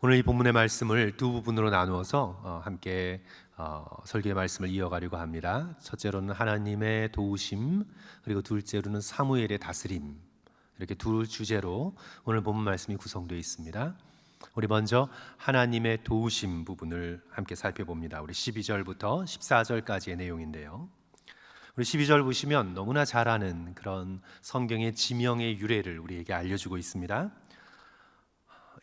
오늘 이 본문의 말씀을 두 부분으로 나누어서 함께 설교의 말씀을 이어가려고 합니다. 첫째로는 하나님의 도우심, 그리고 둘째로는 사무엘의 다스림, 이렇게 두 주제로 오늘 본문 말씀이 구성되어 있습니다. 우리 먼저 하나님의 도우심 부분을 함께 살펴봅니다. 우리 12절부터 14절까지의 내용인데요, 우리 12절 보시면 너무나 잘 아는 그런 성경의 지명의 유래를 우리에게 알려주고 있습니다.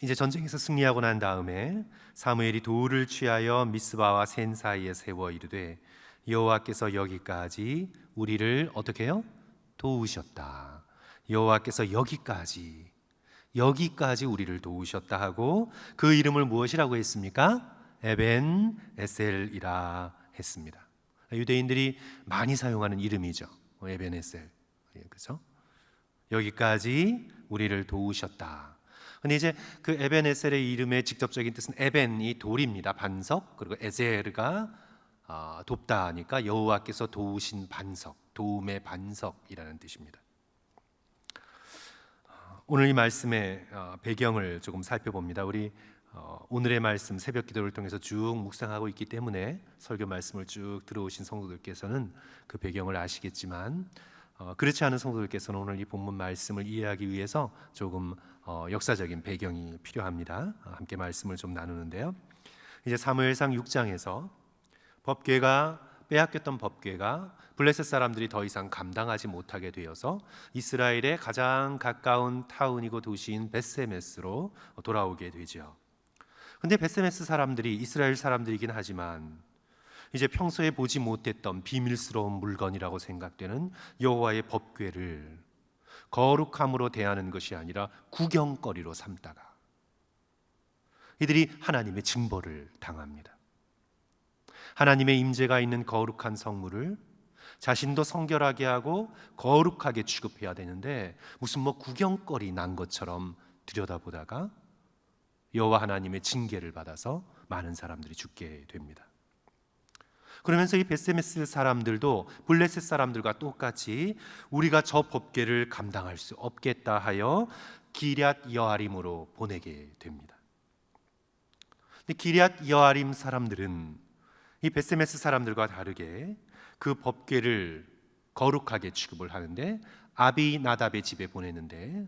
이제 전쟁에서 승리하고 난 다음에 사무엘이 돌을 취하여 미스바와 센 사이에 세워 이르되 여호와께서 여기까지 우리를 어떻게 해요? 도우셨다. 여호와께서 여기까지 우리를 도우셨다 하고 그 이름을 무엇이라고 했습니까? 에벤 에셀이라 했습니다. 유대인들이 많이 사용하는 이름이죠. 에벤 에셀. 그렇죠? 여기까지 우리를 도우셨다. 근데 이제 그 에벤에셀의 이름의 직접적인 뜻은 에벤이 돌입니다. 반석. 그리고 에셀가 돕다 하니까 여호와께서 도우신 반석, 도움의 반석이라는 뜻입니다. 오늘 이 말씀의 배경을 조금 살펴봅니다. 우리 오늘의 말씀 새벽 기도를 통해서 쭉 묵상하고 있기 때문에 설교 말씀을 쭉 들어오신 성도들께서는 그 배경을 아시겠지만, 그렇지 않은 성도들께서는 오늘 이 본문 말씀을 이해하기 위해서 조금 역사적인 배경이 필요합니다. 함께 말씀을 좀 나누는데요, 이제 사무엘상 6장에서 빼앗겼던 법궤가 블레셋 사람들이 더 이상 감당하지 못하게 되어서 이스라엘의 가장 가까운 타운이고 도시인 벳세메스로 돌아오게 되죠. 근데 벳세메스 사람들이 이스라엘 사람들이긴 하지만 이제 평소에 보지 못했던 비밀스러운 물건이라고 생각되는 여호와의 법궤를 거룩함으로 대하는 것이 아니라 구경거리로 삼다가 이들이 하나님의 징벌을 당합니다. 하나님의 임재가 있는 거룩한 성물을 자신도 성결하게 하고 거룩하게 취급해야 되는데 무슨 구경거리 난 것처럼 들여다보다가 여호와 하나님의 징계를 받아서 많은 사람들이 죽게 됩니다. 그러면서 이 벳세메스 사람들도 블레셋 사람들과 똑같이 우리가 저 법궤를 감당할 수 없겠다 하여 기럇 여아림으로 보내게 됩니다. 근데 기럇 여아림 사람들은 이 벳세메스 사람들과 다르게 그 법궤를 거룩하게 취급을 하는데 아비나답의 집에 보내는데,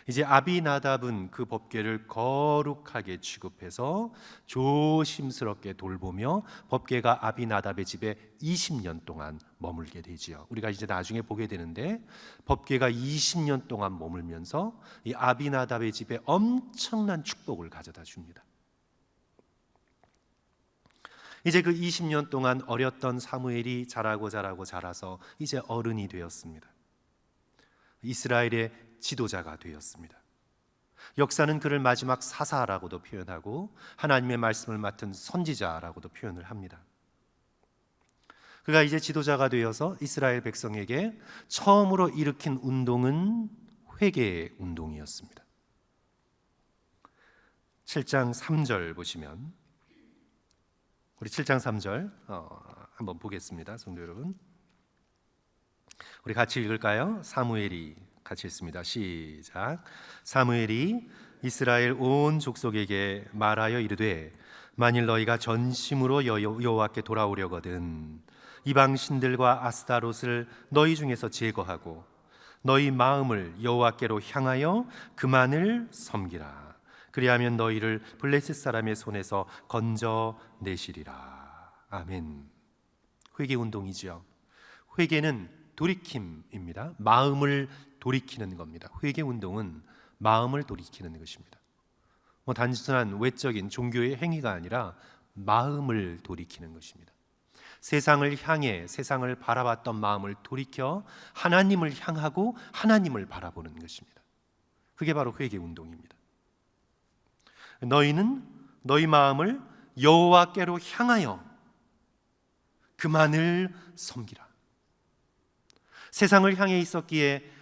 이제 아비나답은 그 법궤를 거룩하게 취급해서 조심스럽게 돌보며 법궤가 아비나답의 집에 20년 동안 머물게 되지요. 우리가 이제 나중에 보게 되는데 법궤가 20년 동안 머물면서 이 아비나답의 집에 엄청난 축복을 가져다 줍니다. 이제 그 20년 동안 어렸던 사무엘이 자라서 이제 어른이 되었습니다. 이스라엘의 지도자가 되었습니다. 역사는 그를 마지막 사사라고도 표현하고 하나님의 말씀을 맡은 선지자라고도 표현을 합니다. 그가 이제 지도자가 되어서 이스라엘 백성에게 처음으로 일으킨 운동은 회개 운동이었습니다. 7장 3절 보시면, 우리 7장 3절 한번 보겠습니다. 성도 여러분, 우리 같이 읽을까요? 사무엘이 같이 읽습니다. 시작. 사무엘이 이스라엘 온 족속에게 말하여 이르되 만일 너희가 전심으로 여호와께 돌아오려거든 이방 신들과 아스타롯을 너희 중에서 제거하고 너희 마음을 여호와께로 향하여 그만을 섬기라. 그리하면 너희를 블레셋 사람의 손에서 건져내시리라. 아멘. 회개 운동이죠. 회개는 돌이킴입니다. 마음을 돌이키는 겁니다. 회개 운동은 마음을 돌이키는 것입니다. 단순한 외적인 종교의 행위가 아니라 마음을 돌이키는 것입니다. 세상을 향해 세상을 바라봤던 마음을 돌이켜 하나님을 향하고 하나님을 바라보는 것입니다. 그게 바로 회개 운동입니다. 너희는 너희 마음을 여호와께로 향하여 그만을 섬기라. 세상을 향해 있었기에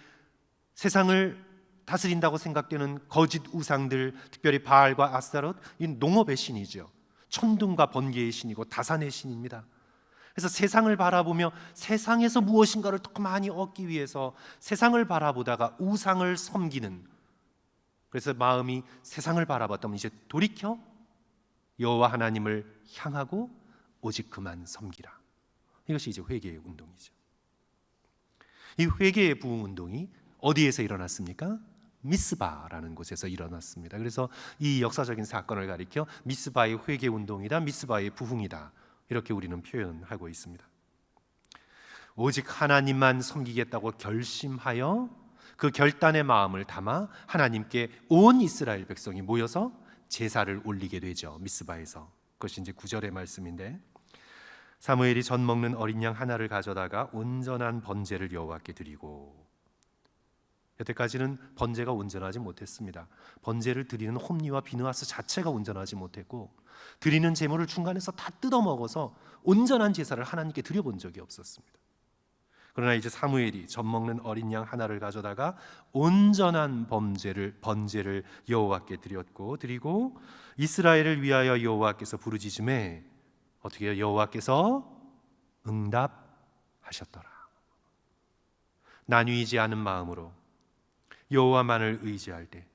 세상을 다스린다고 생각되는 거짓 우상들, 특별히 바알과 아스타롯, 이 농업의 신이죠. 천둥과 번개의 신이고 다산의 신입니다. 그래서 세상을 바라보며 세상에서 무엇인가를 더 많이 얻기 위해서 세상을 바라보다가 우상을 섬기는 그래서 마음이 세상을 바라봤다면 이제 돌이켜 여호와 하나님을 향하고 오직 그만 섬기라. 이것이 이제 회개의 운동이죠. 이 회개의 부흥 운동이 어디에서 일어났습니까? 미스바라는 곳에서 일어났습니다. 그래서 이 역사적인 사건을 가리켜 미스바의 회개 운동이다, 미스바의 부흥이다, 이렇게 우리는 표현하고 있습니다. 오직 하나님만 섬기겠다고 결심하여 그 결단의 마음을 담아 하나님께 온 이스라엘 백성이 모여서 제사를 올리게 되죠. 미스바에서. 그것이 이제 9절의 말씀인데, 사무엘이 전 먹는 어린 양 하나를 가져다가 온전한 번제를 여호와께 드리고, 여태까지는 번제가 온전하지 못했습니다. 번제를 드리는 홈리와 비느하스 자체가 온전하지 못했고, 드리는 제물을 중간에서 다 뜯어먹어서 온전한 제사를 하나님께 드려본 적이 없었습니다. 그러나 이제 사무엘이 젖 먹는 어린 양 하나를 가져다가 온전한 번제를 여호와께 드리고 이스라엘을 위하여 여호와께서 부르짖음에 어떻게 해요? 여호와께서 응답하셨더라. 나뉘지 않은 마음으로 여호와만을 의지할 때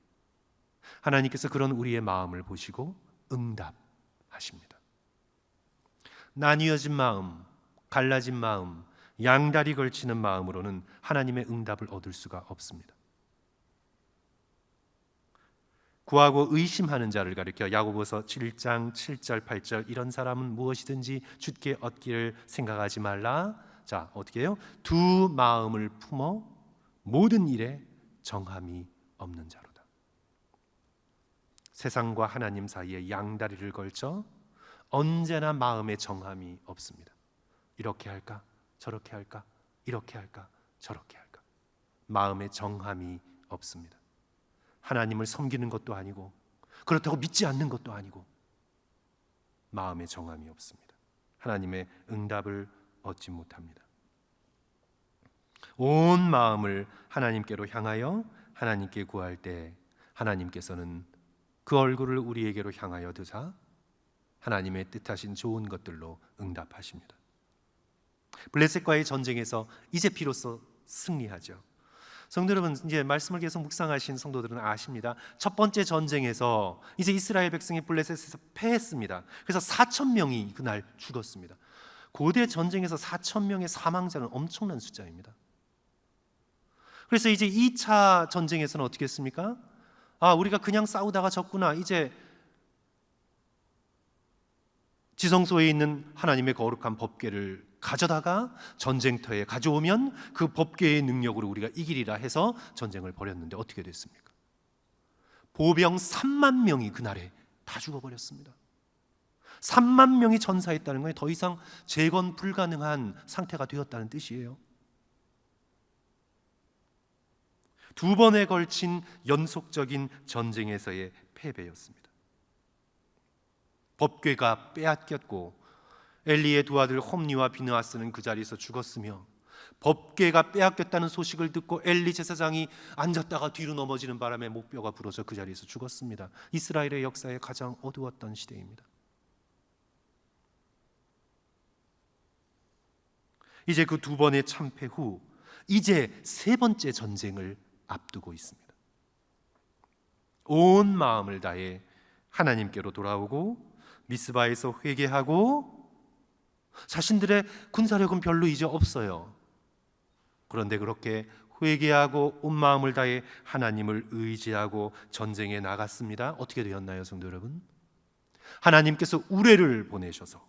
하나님께서 그런 우리의 마음을 보시고 응답하십니다. 나뉘어진 마음, 갈라진 마음, 양다리 걸치는 마음으로는 하나님의 응답을 얻을 수가 없습니다. 구하고 의심하는 자를 가리켜 야고보서 7장 7절 8절, 이런 사람은 무엇이든지 주께 얻기를 생각하지 말라. 자, 어떻게 해요? 두 마음을 품어 모든 일에 정함이 없는 자로다. 세상과 하나님 사이에 양다리를 걸쳐 언제나 마음에 정함이 없습니다. 이렇게 할까? 저렇게 할까? 이렇게 할까? 저렇게 할까? 마음에 정함이 없습니다. 하나님을 섬기는 것도 아니고 그렇다고 믿지 않는 것도 아니고 마음에 정함이 없습니다. 하나님의 응답을 얻지 못합니다. 온 마음을 하나님께로 향하여 하나님께 구할 때 하나님께서는 그 얼굴을 우리에게로 향하여 드사 하나님의 뜻하신 좋은 것들로 응답하십니다. 블레셋과의 전쟁에서 이제 비로소 승리하죠. 성도 여러분, 이제 말씀을 계속 묵상하신 성도들은 아십니다. 첫 번째 전쟁에서 이제 이스라엘 백성이 블레셋에서 패했습니다. 그래서 4,000명이 그날 죽었습니다. 고대 전쟁에서 4,000명의 사망자는 엄청난 숫자입니다. 그래서 이제 2차 전쟁에서는 어떻게 했습니까? 우리가 그냥 싸우다가 졌구나. 이제 지성소에 있는 하나님의 거룩한 법궤를 가져다가 전쟁터에 가져오면 그 법궤의 능력으로 우리가 이기리라 해서 전쟁을 벌였는데 어떻게 됐습니까? 보병 3만 명이 그날에 다 죽어버렸습니다. 3만 명이 전사했다는 건 더 이상 재건 불가능한 상태가 되었다는 뜻이에요. 두 번에 걸친 연속적인 전쟁에서의 패배였습니다. 법궤가 빼앗겼고 엘리의 두 아들 홈리와 비느하스는 그 자리에서 죽었으며, 법궤가 빼앗겼다는 소식을 듣고 엘리 제사장이 앉았다가 뒤로 넘어지는 바람에 목뼈가 부러져 그 자리에서 죽었습니다. 이스라엘의 역사에 가장 어두웠던 시대입니다. 이제 그 두 번의 참패 후 이제 세 번째 전쟁을 앞두고 있습니다. 온 마음을 다해 하나님께로 돌아오고 미스바에서 회개하고, 자신들의 군사력은 별로 이제 없어요. 그런데 그렇게 회개하고 온 마음을 다해 하나님을 의지하고 전쟁에 나갔습니다. 어떻게 되었나요, 성도 여러분? 하나님께서 우레를 보내셔서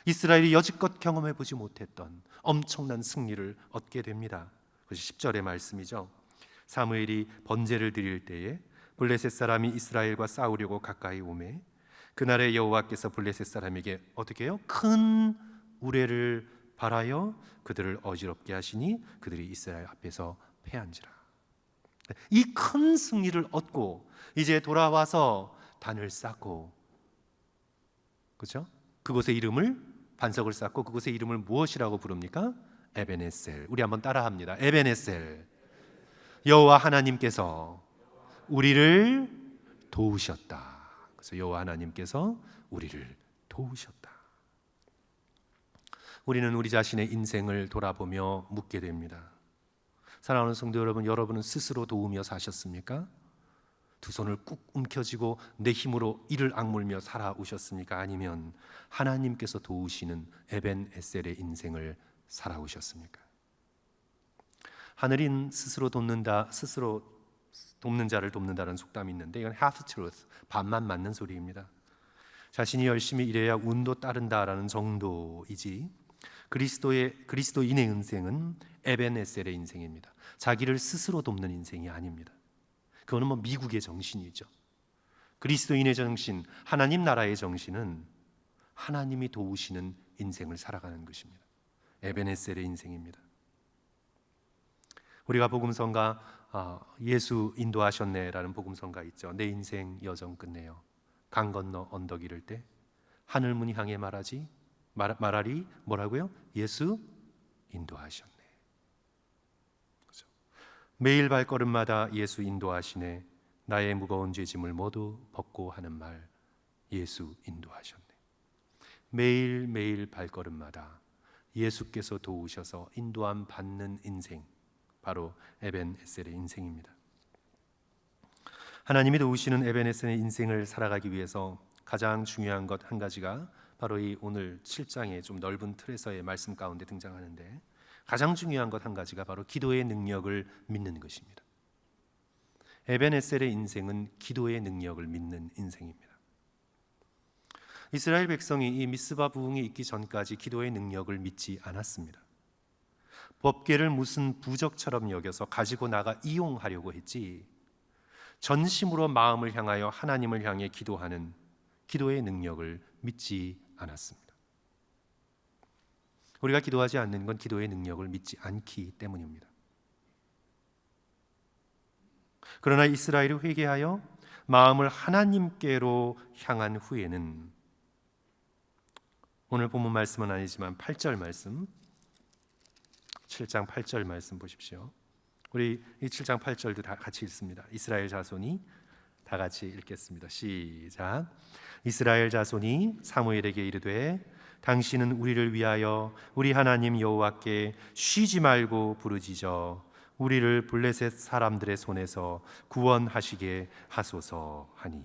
이스라엘이 여지껏 경험해 보지 못했던 엄청난 승리를 얻게 됩니다. 그것이 10절의 말씀이죠. 사무엘이 번제를 드릴 때에 블레셋 사람이 이스라엘과 싸우려고 가까이 오매 그날에 여호와께서 블레셋 사람에게 어떻게 해요? 큰 우레를 발하여 그들을 어지럽게 하시니 그들이 이스라엘 앞에서 패한지라. 이 큰 승리를 얻고 이제 돌아와서 단을 쌓고, 그렇죠? 그곳의 이름을, 반석을 쌓고 그곳의 이름을 무엇이라고 부릅니까? 에베네셀. 우리 한번 따라합니다. 에베네셀. 여호와 하나님께서 우리를 도우셨다. 그래서 여호와 하나님께서 우리를 도우셨다. 우리는 우리 자신의 인생을 돌아보며 묻게 됩니다. 사랑하는 성도 여러분, 여러분은 스스로 도우며 사셨습니까? 두 손을 꾹 움켜쥐고 내 힘으로 이를 악물며 살아오셨습니까? 아니면 하나님께서 도우시는 에벤 에셀의 인생을 살아오셨습니까? 하늘인 스스로 돕는 자를 돕는다는 속담이 있는데 이건 half truth, 반만 맞는 소리입니다. 자신이 열심히 일해야 운도 따른다라는 정도이지 그리스도인의 인생은 에벤에셀의 인생입니다. 자기를 스스로 돕는 인생이 아닙니다. 그거는 뭐 미국의 정신이죠. 그리스도인의 정신, 하나님 나라의 정신은 하나님이 도우시는 인생을 살아가는 것입니다. 에벤에셀의 인생입니다. 우리가 복음성가 예수 인도하셨네라는 복음성가 있죠. 내 인생 여정 끝내요. 강 건너 언덕 이를 때 하늘문 향해 말하리 뭐라고요? 예수 인도하셨네. 그렇죠? 매일 발걸음마다 예수 인도하시네. 나의 무거운 죄짐을 모두 벗고 하는 말 예수 인도하셨네. 매일매일 발걸음마다 예수께서 도우셔서 인도함 받는 인생, 바로 에벤에셀의 인생입니다. 하나님이 도우시는 에벤에셀의 인생을 살아가기 위해서 가장 중요한 것 한 가지가 바로 이 오늘 7장의 좀 넓은 틀에서의 말씀 가운데 등장하는데, 가장 중요한 것 한 가지가 바로 기도의 능력을 믿는 것입니다. 에벤에셀의 인생은 기도의 능력을 믿는 인생입니다. 이스라엘 백성이 이 미스바 부흥이 있기 전까지 기도의 능력을 믿지 않았습니다. 법궤를 무슨 부적처럼 여겨서 가지고 나가 이용하려고 했지, 전심으로 마음을 향하여 하나님을 향해 기도하는 기도의 능력을 믿지 않았습니다. 우리가 기도하지 않는 건 기도의 능력을 믿지 않기 때문입니다. 그러나 이스라엘이 회개하여 마음을 하나님께로 향한 후에는, 오늘 본문 말씀은 아니지만 8절 말씀, 7장 8절 말씀 보십시오. 우리 이 7장 8절도 다 같이 읽습니다. 이스라엘 자손이 다 같이 읽겠습니다. 시작. 이스라엘 자손이 사무엘에게 이르되 당신은 우리를 위하여 우리 하나님 여호와께 쉬지 말고 부르짖어 우리를 블레셋 사람들의 손에서 구원하시게 하소서 하니.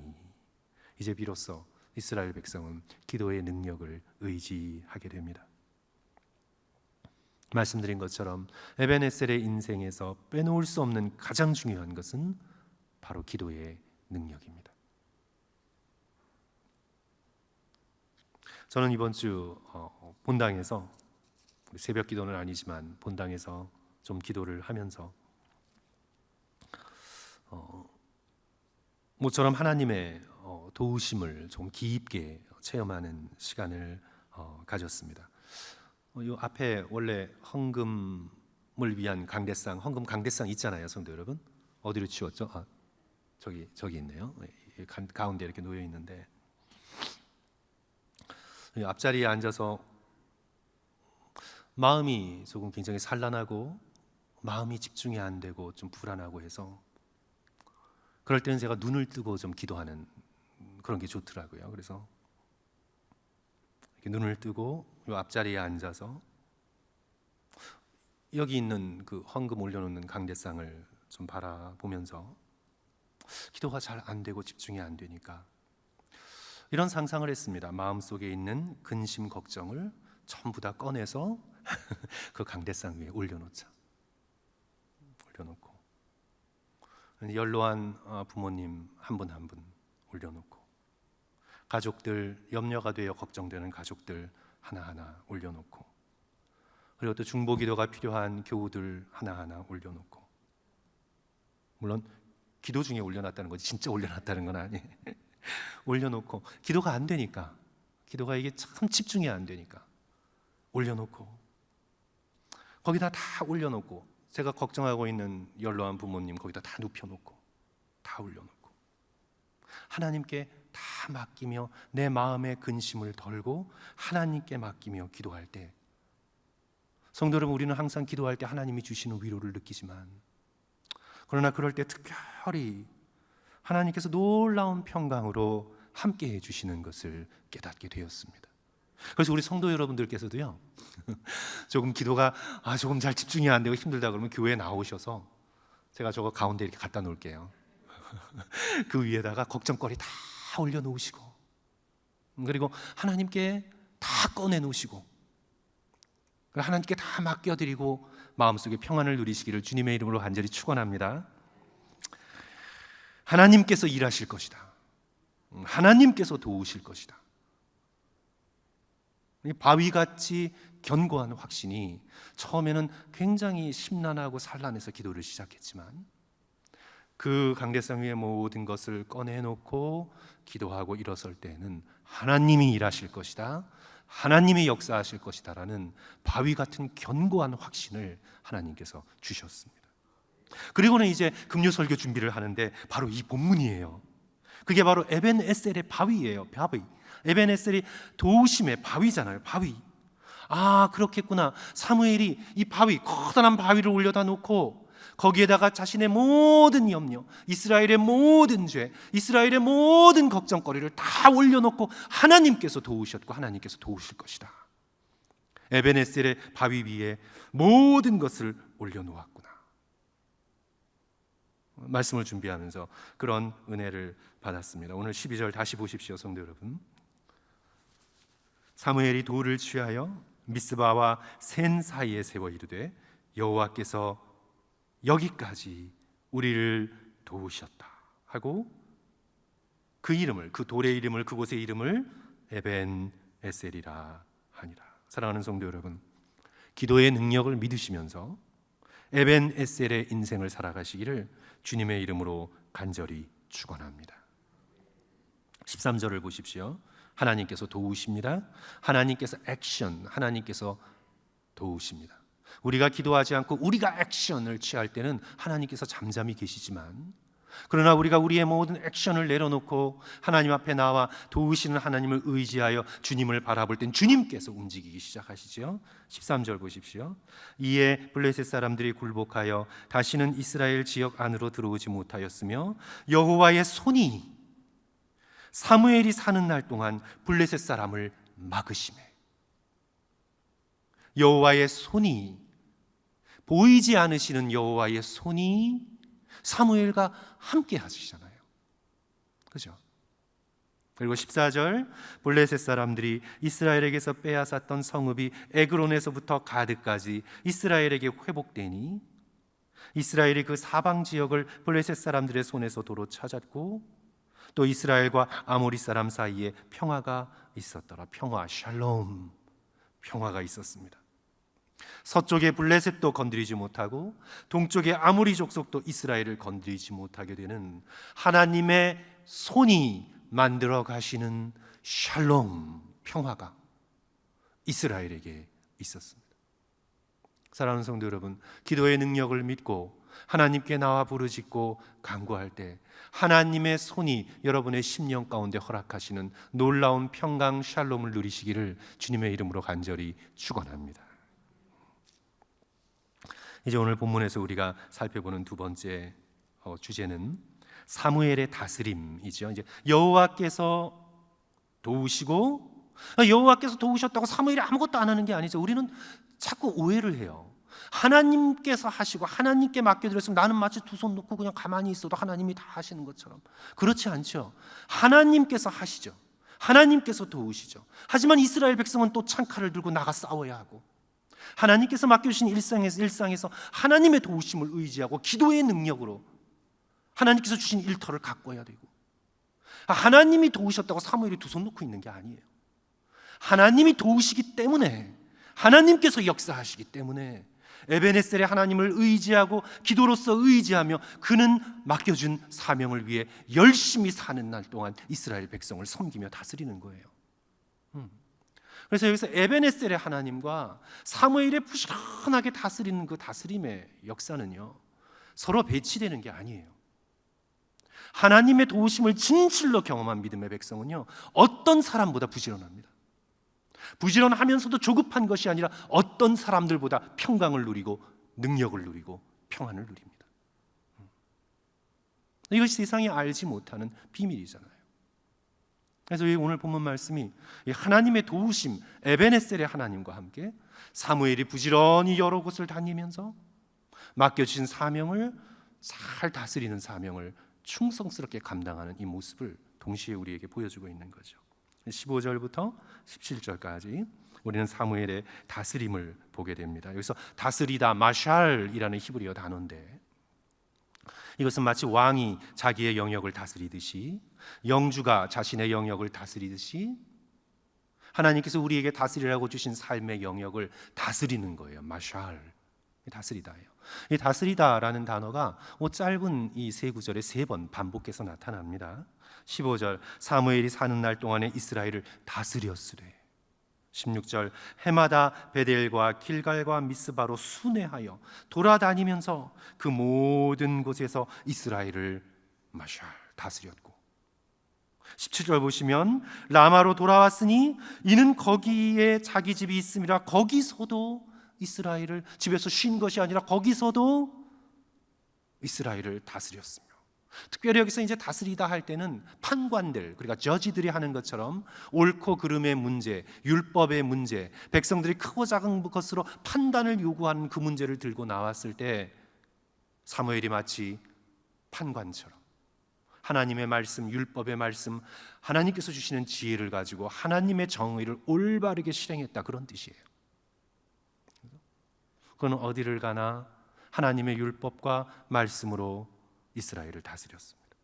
이제 비로소 이스라엘 백성은 기도의 능력을 의지하게 됩니다. 말씀드린 것처럼 에벤에셀의 인생에서 빼놓을 수 없는 가장 중요한 것은 바로 기도의 능력입니다. 저는 이번 주 본당에서, 새벽 기도는 아니지만 본당에서 좀 기도를 하면서 모처럼 하나님의 도우심을 좀 깊게 체험하는 시간을 가졌습니다. 이 앞에 원래 헌금을 위한 강대상, 헌금 강대상 있잖아요, 성도 여러분. 어디로 치웠죠? 저기 있네요. 가운데 이렇게 놓여 있는데, 앞자리에 앉아서 마음이 조금 굉장히 산란하고 마음이 집중이 안 되고 좀 불안하고 해서, 그럴 때는 제가 눈을 뜨고 좀 기도하는 그런 게 좋더라고요. 그래서 이렇게 눈을 뜨고 이 앞자리에 앉아서 여기 있는 그 헌금 올려놓는 강대상을 좀 바라보면서 기도가 잘 안 되고 집중이 안 되니까 이런 상상을 했습니다. 마음속에 있는 근심 걱정을 전부 다 꺼내서 그 강대상 위에 올려놓자. 올려놓고 연로한 부모님 한 분 한 분 올려놓고, 가족들, 염려가 되어 걱정되는 가족들 하나하나 올려놓고, 그리고 또 중보기도가 필요한 교우들 하나하나 올려놓고, 물론 기도 중에 올려놨다는 거지 진짜 올려놨다는 건 아니에요. 올려놓고, 기도가 안 되니까, 기도가 이게 참 집중이 안 되니까 올려놓고, 거기다 다 올려놓고, 제가 걱정하고 있는 연로한 부모님 거기다 다 눕혀놓고, 다 올려놓고, 하나님께 다 맡기며 내 마음의 근심을 덜고 하나님께 맡기며 기도할 때, 성도 여러분, 우리는 항상 기도할 때 하나님이 주시는 위로를 느끼지만, 그러나 그럴 때 특별히 하나님께서 놀라운 평강으로 함께 해주시는 것을 깨닫게 되었습니다. 그래서 우리 성도 여러분들께서도요, 조금 기도가 조금 잘 집중이 안 되고 힘들다 그러면 교회에 나오셔서 제가 저거 가운데 이렇게 갖다 놓을게요. 그 위에다가 걱정거리 다 올려놓으시고, 그리고 하나님께 다 꺼내놓으시고, 하나님께 다 맡겨드리고 마음속에 평안을 누리시기를 주님의 이름으로 간절히 축원합니다. 하나님께서 일하실 것이다. 하나님께서 도우실 것이다. 바위같이 견고한 확신이 처음에는 굉장히 심란하고 산란해서 기도를 시작했지만, 그 강대상 위에 모든 것을 꺼내놓고 기도하고 일어설 때에는 하나님이 일하실 것이다, 하나님이 역사하실 것이다 라는 바위 같은 견고한 확신을 하나님께서 주셨습니다. 그리고는 이제 금요 설교 준비를 하는데 바로 이 본문이에요. 그게 바로 에벤에셀의 바위예요. 바위. 에벤에셀이 도우심의 바위잖아요. 바위. 아, 그렇겠구나. 사무엘이 이 바위, 커다란 바위를 올려다 놓고 거기에다가 자신의 모든 염려, 이스라엘의 모든 죄, 이스라엘의 모든 걱정거리를 다 올려놓고 하나님께서 도우셨고 하나님께서 도우실 것이다. 에벤에셀의 바위 위에 모든 것을 올려놓았구나. 말씀을 준비하면서 그런 은혜를 받았습니다. 오늘 12절 다시 보십시오, 성도 여러분. 사무엘이 돌을 취하여 미스바와 센 사이에 세워 이르되 여호와께서 여기까지 우리를 도우셨다 하고 그 이름을, 그 돌의 이름을, 그곳의 이름을 에벤에셀이라 하니라. 사랑하는 성도 여러분, 기도의 능력을 믿으시면서 에벤에셀의 인생을 살아가시기를 주님의 이름으로 간절히 축원합니다. 13절을 보십시오. 하나님께서 도우십니다. 하나님께서 액션, 하나님께서 도우십니다. 우리가 기도하지 않고 우리가 액션을 취할 때는 하나님께서 잠잠히 계시지만, 그러나 우리가 우리의 모든 액션을 내려놓고 하나님 앞에 나와 도우시는 하나님을 의지하여 주님을 바라볼 땐 주님께서 움직이기 시작하시죠. 13절 보십시오. 이에 블레셋 사람들이 굴복하여 다시는 이스라엘 지역 안으로 들어오지 못하였으며 여호와의 손이 사무엘이 사는 날 동안 블레셋 사람을 막으시매. 여호와의 손이, 보이지 않으시는 여호와의 손이 사무엘과 함께 하시잖아요. 그죠? 그리고 14절, 블레셋 사람들이 이스라엘에게서 빼앗았던 성읍이 에그론에서부터 가드까지 이스라엘에게 회복되니 이스라엘이 그 사방 지역을 블레셋 사람들의 손에서 도로 찾았고 또 이스라엘과 아모리 사람 사이에 평화가 있었더라. 평화, 샬롬, 평화가 있었습니다. 서쪽의 블레셋도 건드리지 못하고 동쪽의 아모리 족속도 이스라엘을 건드리지 못하게 되는 하나님의 손이 만들어 가시는 샬롬, 평화가 이스라엘에게 있었습니다. 사랑하는 성도 여러분, 기도의 능력을 믿고 하나님께 나와 부르짖고 간구할 때 하나님의 손이 여러분의 심령 가운데 허락하시는 놀라운 평강 샬롬을 누리시기를 주님의 이름으로 간절히 축원합니다. 이제 오늘 본문에서 우리가 살펴보는 두 번째 주제는 사무엘의 다스림이죠. 이제 여호와께서 도우시고, 여호와께서 도우셨다고 사무엘이 아무것도 안 하는 게 아니죠. 우리는 자꾸 오해를 해요. 하나님께서 하시고 하나님께 맡겨드렸으면 나는 마치 두 손 놓고 그냥 가만히 있어도 하나님이 다 하시는 것처럼. 그렇지 않죠. 하나님께서 하시죠. 하나님께서 도우시죠. 하지만 이스라엘 백성은 또 창칼을 들고 나가 싸워야 하고, 하나님께서 맡겨주신 일상에서 하나님의 도우심을 의지하고 기도의 능력으로 하나님께서 주신 일터를 가꿔야 되고, 하나님이 도우셨다고 사무엘이 두 손 놓고 있는 게 아니에요. 하나님이 도우시기 때문에, 하나님께서 역사하시기 때문에 에베네셀의 하나님을 의지하고 기도로서 의지하며 그는 맡겨준 사명을 위해 열심히 사는 날 동안 이스라엘 백성을 섬기며 다스리는 거예요. 그래서 여기서 에베네셀의 하나님과 사무엘의 부지런하게 다스리는 그 다스림의 역사는요, 서로 배치되는 게 아니에요. 하나님의 도우심을 진실로 경험한 믿음의 백성은요, 어떤 사람보다 부지런합니다. 부지런하면서도 조급한 것이 아니라 어떤 사람들보다 평강을 누리고 능력을 누리고 평안을 누립니다. 이것이 세상이 알지 못하는 비밀이잖아요. 그래서 오늘 본문 말씀이 하나님의 도우심, 에베네셀의 하나님과 함께 사무엘이 부지런히 여러 곳을 다니면서 맡겨주신 사명을 잘 다스리는 사명을 충성스럽게 감당하는 이 모습을 동시에 우리에게 보여주고 있는 거죠. 15절부터 17절까지 우리는 사무엘의 다스림을 보게 됩니다. 여기서 다스리다, 마샬이라는 히브리어 단어인데, 이것은 마치 왕이 자기의 영역을 다스리듯이, 영주가 자신의 영역을 다스리듯이 하나님께서 우리에게 다스리라고 주신 삶의 영역을 다스리는 거예요. 마샬, 다스리다예요. 이 다스리다라는 단어가 짧은 이 세 구절에 3번 반복해서 나타납니다. 15절, 사무엘이 사는 날 동안에 이스라엘을 다스렸으되. 16절, 해마다 베델과 길갈과 미스바로 순회하여 돌아다니면서 그 모든 곳에서 이스라엘을 마샬, 다스렸고. 17절 보시면 라마로 돌아왔으니 이는 거기에 자기 집이 있음이라. 거기서도 이스라엘을, 집에서 쉰 것이 아니라 거기서도 이스라엘을 다스렸으며. 특별히 여기서 이제 다스리다 할 때는 판관들, 그러니까 저지들이 하는 것처럼 옳고 그름의 문제, 율법의 문제, 백성들이 크고 작은 것으로 판단을 요구하는 그 문제를 들고 나왔을 때 사무엘이 마치 판관처럼 하나님의 말씀, 율법의 말씀, 하나님께서 주시는 지혜를 가지고 하나님의 정의를 올바르게 실행했다, 그런 뜻이에요. 그는 어디를 가나 하나님의 율법과 말씀으로 이스라엘을 다스렸습니다.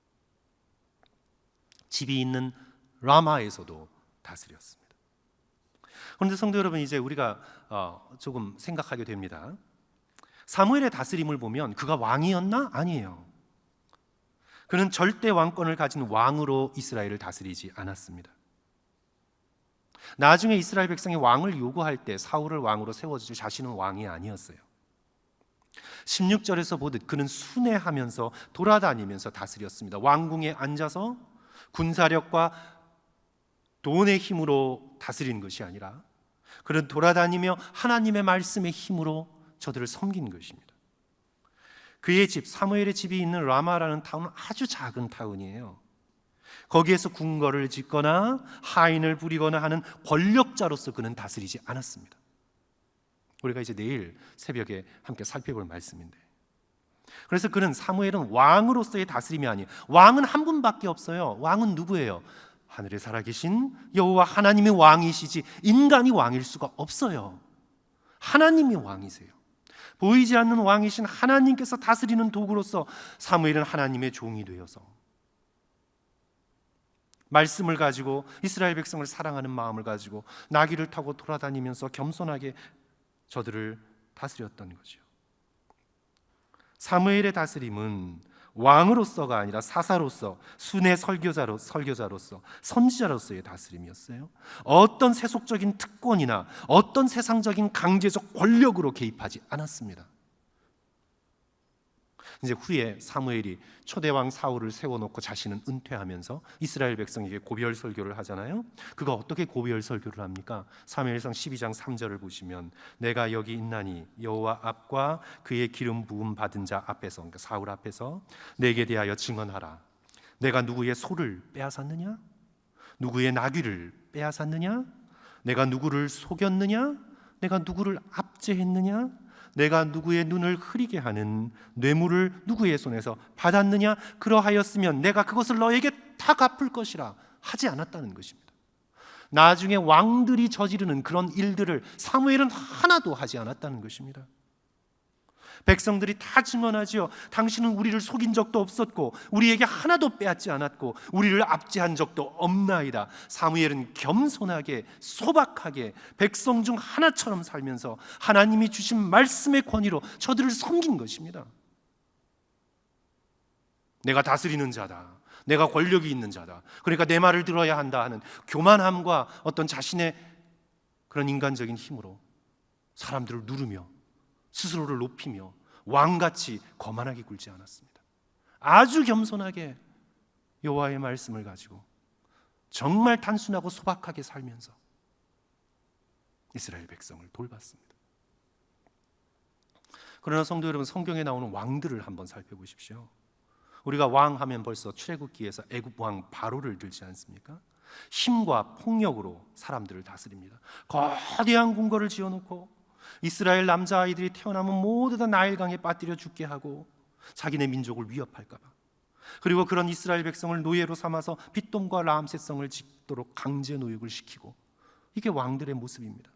집이 있는 라마에서도 다스렸습니다. 그런데 성도 여러분, 이제 우리가 조금 생각하게 됩니다. 사무엘의 다스림을 보면 그가 왕이었나? 아니에요. 그는 절대 왕권을 가진 왕으로 이스라엘을 다스리지 않았습니다. 나중에 이스라엘 백성이 왕을 요구할 때 사울을 왕으로 세워주지 자신은 왕이 아니었어요. 16절에서 보듯 그는 순회하면서 돌아다니면서 다스렸습니다. 왕궁에 앉아서 군사력과 돈의 힘으로 다스리는 것이 아니라 그는 돌아다니며 하나님의 말씀의 힘으로 저들을 섬긴 것입니다. 그의 집, 사무엘의 집이 있는 라마라는 타운은 아주 작은 타운이에요. 거기에서 궁궐을 짓거나 하인을 부리거나 하는 권력자로서 그는 다스리지 않았습니다. 우리가 이제 내일 새벽에 함께 살펴볼 말씀인데, 그래서 그는, 사무엘은 왕으로서의 다스림이 아니에요. 왕은 한 분밖에 없어요. 왕은 누구예요? 하늘에 살아계신 여호와 하나님이 왕이시지 인간이 왕일 수가 없어요. 하나님이 왕이세요. 보이지 않는 왕이신 하나님께서 다스리는 도구로서 사무엘은 하나님의 종이 되어서 말씀을 가지고 이스라엘 백성을 사랑하는 마음을 가지고 나귀를 타고 돌아다니면서 겸손하게 저들을 다스렸던 거죠. 사무엘의 다스림은 왕으로서가 아니라 사사로서, 순회 설교자로서, 선지자로서의 다스림이었어요. 어떤 세속적인 특권이나 어떤 세상적인 강제적 권력으로 개입하지 않았습니다. 이제 후에 사무엘이 초대왕 사울을 세워놓고 자신은 은퇴하면서 이스라엘 백성에게 고별 설교를 하잖아요. 그가 어떻게 고별 설교를 합니까? 사무엘상 12장 3절을 보시면 내가 여기 있나니 여호와 앞과 그의 기름 부음 받은 자 앞에서, 그러니까 사울 앞에서 내게 대하여 증언하라. 내가 누구의 소를 빼앗았느냐? 누구의 나귀를 빼앗았느냐? 내가 누구를 속였느냐? 내가 누구를 압제했느냐? 내가 누구의 눈을 흐리게 하는 뇌물을 누구의 손에서 받았느냐? 그러하였으면 내가 그것을 너에게 다 갚을 것이라 하지 않았다는 것입니다. 나중에 왕들이 저지르는 그런 일들을 사무엘은 하나도 하지 않았다는 것입니다. 백성들이 다 증언하지요. 당신은 우리를 속인 적도 없었고 우리에게 하나도 빼앗지 않았고 우리를 압제한 적도 없나이다. 사무엘은 겸손하게 소박하게 백성 중 하나처럼 살면서 하나님이 주신 말씀의 권위로 저들을 섬긴 것입니다. 내가 다스리는 자다, 내가 권력이 있는 자다, 그러니까 내 말을 들어야 한다 하는 교만함과 어떤 자신의 그런 인간적인 힘으로 사람들을 누르며 스스로를 높이며 왕같이 거만하게 굴지 않았습니다. 아주 겸손하게 여호와의 말씀을 가지고 정말 단순하고 소박하게 살면서 이스라엘 백성을 돌봤습니다. 그러나 성도 여러분, 성경에 나오는 왕들을 한번 살펴보십시오. 우리가 왕 하면 벌써 출애굽기에서 애굽 왕 바로를 들지 않습니까? 힘과 폭력으로 사람들을 다스립니다. 거대한 궁궐을 지어놓고 이스라엘 남자아이들이 태어나면 모두 다 나일강에 빠뜨려 죽게 하고 자기네 민족을 위협할까 봐 그리고 그런 이스라엘 백성을 노예로 삼아서 빚돈과 람세성을 짓도록 강제 노역을 시키고, 이게 왕들의 모습입니다.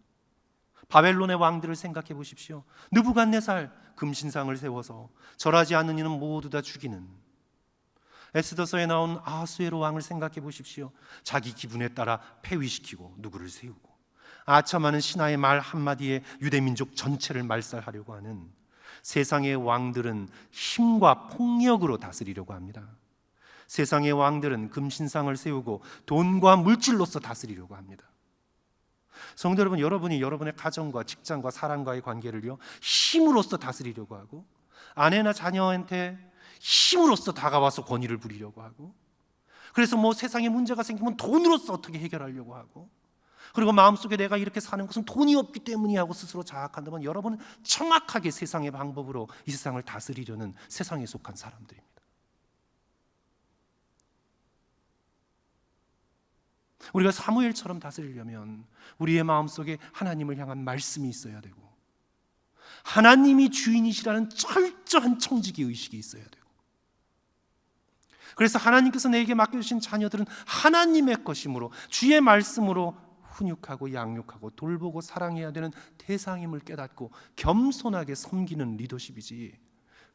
바벨론의 왕들을 생각해 보십시오. 느부갓네살 금신상을 세워서 절하지 않는 이는 모두 다 죽이는, 에스더서에 나온 아수에로 왕을 생각해 보십시오. 자기 기분에 따라 폐위시키고 누구를 세우고, 아첨하는 신하의 말 한마디에 유대민족 전체를 말살하려고 하는, 세상의 왕들은 힘과 폭력으로 다스리려고 합니다. 세상의 왕들은 금신상을 세우고 돈과 물질로서 다스리려고 합니다. 성도 여러분, 여러분이 여러분의 가정과 직장과 사람과의 관계를요, 힘으로써 다스리려고 하고, 아내나 자녀한테 힘으로써 다가와서 권위를 부리려고 하고, 그래서 뭐 세상에 문제가 생기면 돈으로써 어떻게 해결하려고 하고, 그리고 마음속에 내가 이렇게 사는 것은 돈이 없기 때문이 하고 스스로 자학한다면, 여러분은 정확하게 세상의 방법으로 이 세상을 다스리려는 세상에 속한 사람들입니다. 우리가 사무엘처럼 다스리려면 우리의 마음속에 하나님을 향한 말씀이 있어야 되고, 하나님이 주인이시라는 철저한 청지기 의식이 있어야 되고, 그래서 하나님께서 내게 맡겨주신 자녀들은 하나님의 것이므로 주의 말씀으로 훈육하고 양육하고 돌보고 사랑해야 되는 대상임을 깨닫고 겸손하게 섬기는 리더십이지,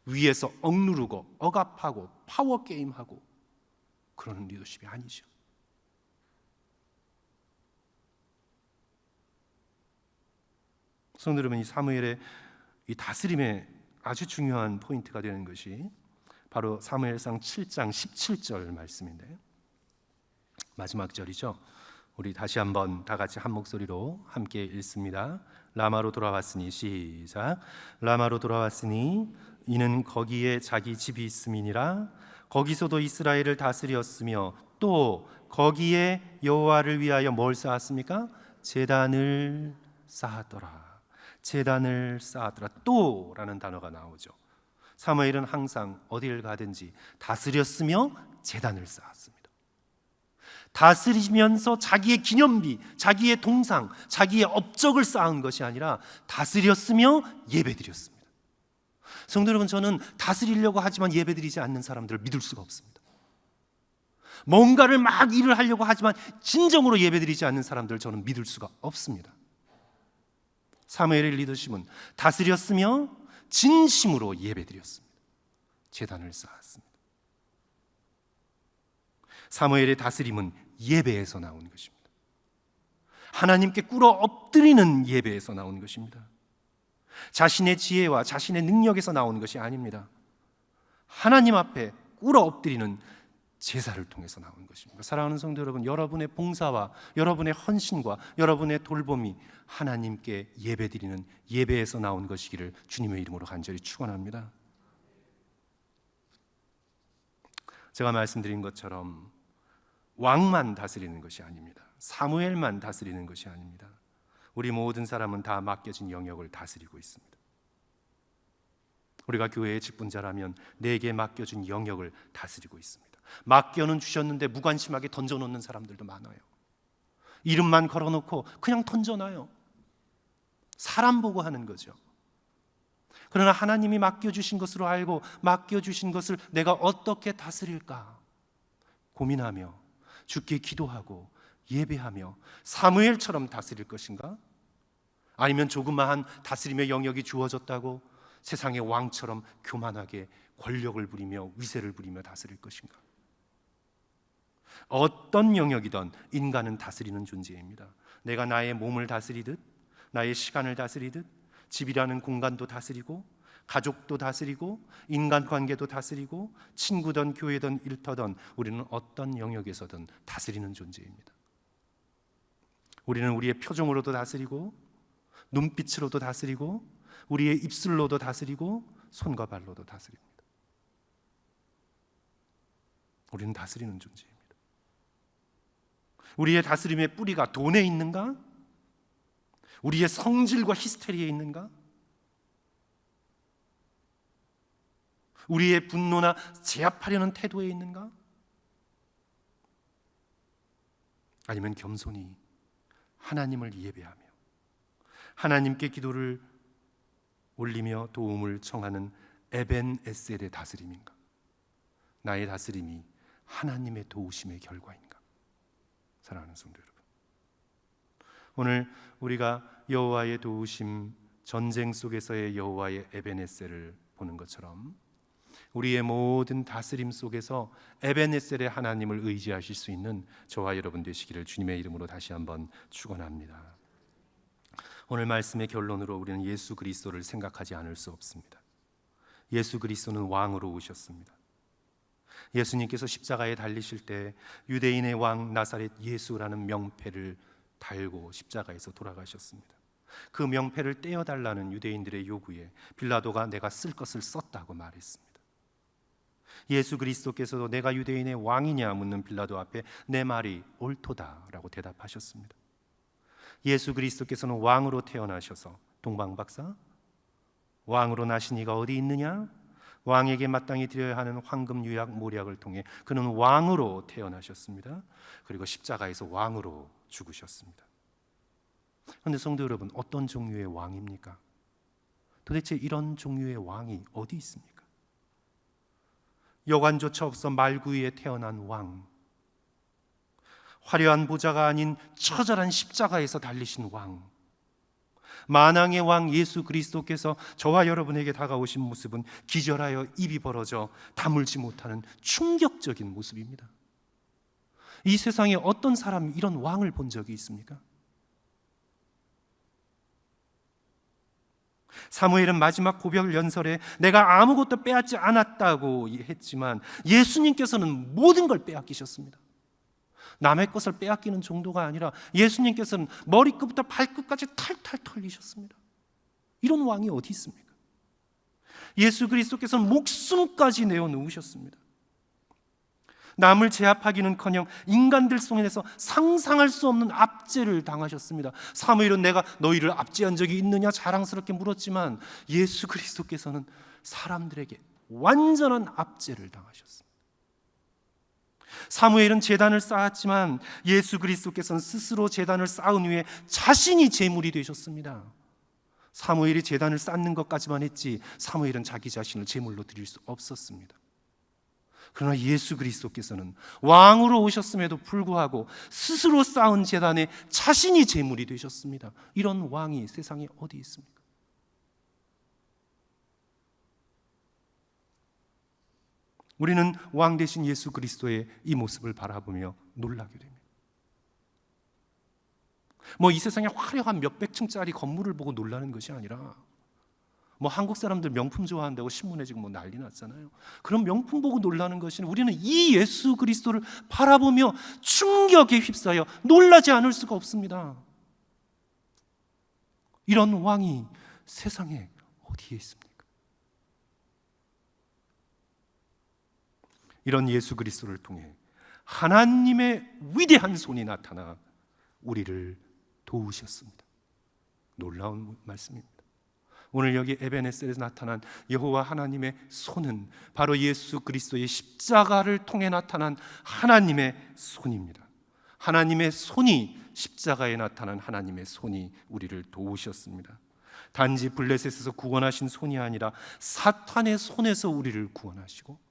위에서 억누르고 억압하고 파워게임하고 그러는 리더십이 아니죠. 성도 여러분, 이 사무엘의 이 다스림의 아주 중요한 포인트가 되는 것이 바로 사무엘상 7장 17절 말씀인데, 마지막 절이죠. 우리 다시 한번 다 같이 한 목소리로 함께 읽습니다. 라마로 돌아왔으니, 시작. 라마로 돌아왔으니 이는 거기에 자기 집이 있음이니라. 거기서도 이스라엘을 다스렸으며 또 거기에 여호와를 위하여 뭘 쌓았습니까? 제단을 쌓았더라. 제단을 쌓았더라. 또라는 단어가 나오죠. 사무엘은 항상 어디를 가든지 다스렸으며 제단을 쌓았습니다. 다스리면서 자기의 기념비, 자기의 동상, 자기의 업적을 쌓은 것이 아니라 다스렸으며 예배드렸습니다. 성도 여러분, 저는 다스리려고 하지만 예배드리지 않는 사람들을 믿을 수가 없습니다. 뭔가를 막 일을 하려고 하지만 진정으로 예배드리지 않는 사람들을 저는 믿을 수가 없습니다. 사무엘의 리더십은 다스렸으며 진심으로 예배드렸습니다. 제단을 쌓았습니다. 사무엘의 다스림은 예배에서 나온 것입니다. 하나님께 꿇어 엎드리는 예배에서 나온 것입니다. 자신의 지혜와 자신의 능력에서 나온 것이 아닙니다. 하나님 앞에 꿇어 엎드리는 제사를 통해서 나온 것입니다. 사랑하는 성도 여러분, 여러분의 봉사와 여러분의 헌신과 여러분의 돌봄이 하나님께 예배드리는 예배에서 나온 것이기를 주님의 이름으로 간절히 축원합니다. 제가 말씀드린 것처럼 왕만 다스리는 것이 아닙니다. 사무엘만 다스리는 것이 아닙니다. 우리 모든 사람은 다 맡겨진 영역을 다스리고 있습니다. 우리가 교회의 직분자라면 내게 맡겨준 영역을 다스리고 있습니다. 맡겨는 주셨는데 무관심하게 던져놓는 사람들도 많아요. 이름만 걸어놓고 그냥 던져놔요. 사람 보고 하는 거죠. 그러나 하나님이 맡겨주신 것으로 알고 맡겨주신 것을 내가 어떻게 다스릴까 고민하며 주께 기도하고 예배하며 사무엘처럼 다스릴 것인가? 아니면 조그마한 다스림의 영역이 주어졌다고 세상의 왕처럼 교만하게 권력을 부리며 위세를 부리며 다스릴 것인가? 어떤 영역이든 인간은 다스리는 존재입니다. 내가 나의 몸을 다스리듯, 나의 시간을 다스리듯, 집이라는 공간도 다스리고, 가족도 다스리고, 인간관계도 다스리고, 친구든 교회든 일터든 우리는 어떤 영역에서든 다스리는 존재입니다. 우리는 우리의 표정으로도 다스리고, 눈빛으로도 다스리고, 우리의 입술로도 다스리고, 손과 발로도 다스립니다. 우리는 다스리는 존재입니다. 우리의 다스림의 뿌리가 돈에 있는가? 우리의 성질과 히스테리에 있는가? 우리의 분노나 제압하려는 태도에 있는가? 아니면 겸손히 하나님을 예배하며 하나님께 기도를 올리며 도움을 청하는 에벤 에셀의 다스림인가? 나의 다스림이 하나님의 도우심의 결과인가? 사랑하는 성도 여러분, 오늘 우리가 여호와의 도우심, 전쟁 속에서의 여호와의 에베네셀을 보는 것처럼 우리의 모든 다스림 속에서 에베네셀의 하나님을 의지하실 수 있는 저와 여러분 되시기를 주님의 이름으로 다시 한번 축원합니다. 오늘 말씀의 결론으로 우리는 예수 그리스도를 생각하지 않을 수 없습니다. 예수 그리스도는 왕으로 오셨습니다. 예수님께서 십자가에 달리실 때 유대인의 왕 나사렛 예수라는 명패를 달고 십자가에서 돌아가셨습니다. 그 명패를 떼어달라는 유대인들의 요구에 빌라도가 내가 쓸 것을 썼다고 말했습니다. 예수 그리스도께서도 내가 유대인의 왕이냐 묻는 빌라도 앞에 내 말이 옳도다라고 대답하셨습니다. 예수 그리스도께서는 왕으로 태어나셔서 동방박사, 왕으로 나신 이가 어디 있느냐? 왕에게 마땅히 드려야 하는 황금, 유약, 모략을 통해 그는 왕으로 태어나셨습니다. 그리고 십자가에서 왕으로 죽으셨습니다. 그런데 성도 여러분, 어떤 종류의 왕입니까? 도대체 이런 종류의 왕이 어디 있습니까? 여관조차 없어 말구이에 태어난 왕, 화려한 보좌가 아닌 처절한 십자가에서 달리신 왕, 만왕의 왕 예수 그리스도께서 저와 여러분에게 다가오신 모습은 기절하여 입이 벌어져 다물지 못하는 충격적인 모습입니다. 이 세상에 어떤 사람이 이런 왕을 본 적이 있습니까? 사무엘은 마지막 고별 연설에 내가 아무것도 빼앗지 않았다고 했지만 예수님께서는 모든 걸 빼앗기셨습니다. 남의 것을 빼앗기는 정도가 아니라 예수님께서는 머리끝부터 발끝까지 탈탈 털리셨습니다. 이런 왕이 어디 있습니까? 예수 그리스도께서는 목숨까지 내어놓으셨습니다. 남을 제압하기는커녕 인간들 속에서 상상할 수 없는 압제를 당하셨습니다. 사무엘은 내가 너희를 압제한 적이 있느냐 자랑스럽게 물었지만 예수 그리스도께서는 사람들에게 완전한 압제를 당하셨습니다. 사무엘은 제단을 쌓았지만 예수 그리스도께서는 스스로 제단을 쌓은 후에 자신이 제물이 되셨습니다. 사무엘이 제단을 쌓는 것까지만 했지 사무엘은 자기 자신을 제물로 드릴 수 없었습니다. 그러나 예수 그리스도께서는 왕으로 오셨음에도 불구하고 스스로 쌓은 제단에 자신이 제물이 되셨습니다. 이런 왕이 세상에 어디 있습니까? 우리는 왕 대신 예수 그리스도의 이 모습을 바라보며 놀라게 됩니다. 이 세상에 화려한 몇백 층짜리 건물을 보고 놀라는 것이 아니라 한국 사람들 명품 좋아한다고 신문에 지금 난리 났잖아요. 그런 명품 보고 놀라는 것이 우리는 이 예수 그리스도를 바라보며 충격에 휩싸여 놀라지 않을 수가 없습니다. 이런 왕이 세상에 어디에 있습니까? 이런 예수 그리스도를 통해 하나님의 위대한 손이 나타나 우리를 도우셨습니다. 놀라운 말씀입니다. 오늘 여기 에베네셀에서 나타난 여호와 하나님의 손은 바로 예수 그리스도의 십자가를 통해 나타난 하나님의 손입니다. 하나님의 손이, 십자가에 나타난 하나님의 손이 우리를 도우셨습니다. 단지 블레셋에서 구원하신 손이 아니라 사탄의 손에서 우리를 구원하시고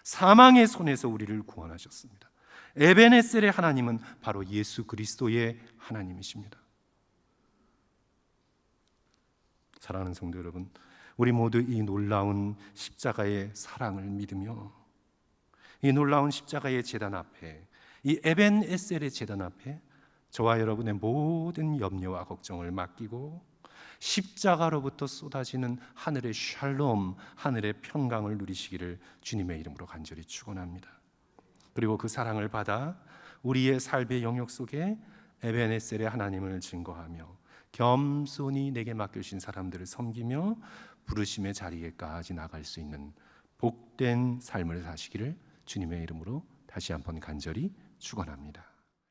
사망의 손에서 우리를 구원하셨습니다. 에베네셀의 하나님은 바로 예수 그리스도의 하나님이십니다. 사랑하는 성도 여러분, 우리 모두 이 놀라운 십자가의 사랑을 믿으며 이 놀라운 십자가의 제단 앞에, 이 에벤에셀의 제단 앞에 저와 여러분의 모든 염려와 걱정을 맡기고 십자가로부터 쏟아지는 하늘의 샬롬, 하늘의 평강을 누리시기를 주님의 이름으로 간절히 축원합니다. 그리고 그 사랑을 받아 우리의 삶의 영역 속에 에벤에셀의 하나님을 증거하며 겸손히 내게 맡겨주신 사람들을 섬기며 부르심의 자리에까지 나갈 수 있는 복된 삶을 사시기를 주님의 이름으로 다시 한번 간절히 축원합니다.